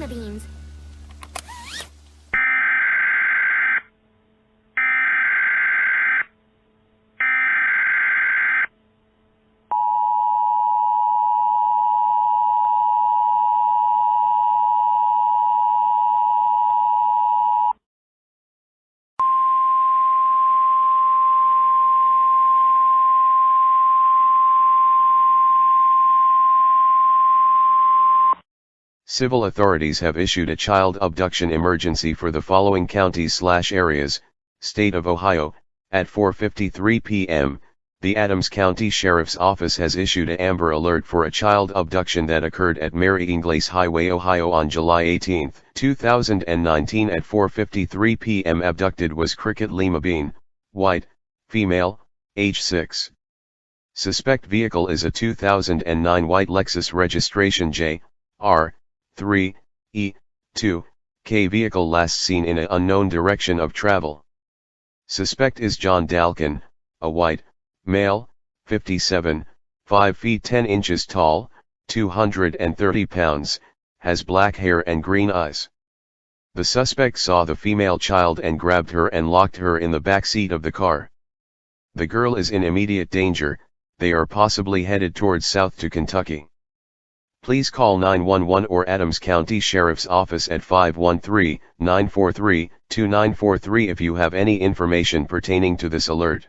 lima beans. Civil authorities have issued a child abduction emergency for the following counties/areas, State of Ohio. At 4:53 p.m., the Adams County Sheriff's Office has issued an Amber Alert for a child abduction that occurred at Mary Inglis Highway, Ohio on July 18, 2019 at 4:53 p.m. Abducted was Cricket Lima Bean, white, female, age 6. Suspect vehicle is a 2009 white Lexus registration J.R. 3, E, 2, K vehicle last seen in an unknown direction of travel. Suspect is John Dalkin, a white, male, 57, 5 feet 10 inches tall, 230 pounds, has black hair and green eyes. The suspect saw the female child and grabbed her and locked her in the back seat of the car. The girl is in immediate danger, they are possibly headed towards south to Kentucky. Please call 911 or Adams County Sheriff's Office at 513-943-2943 if you have any information pertaining to this alert.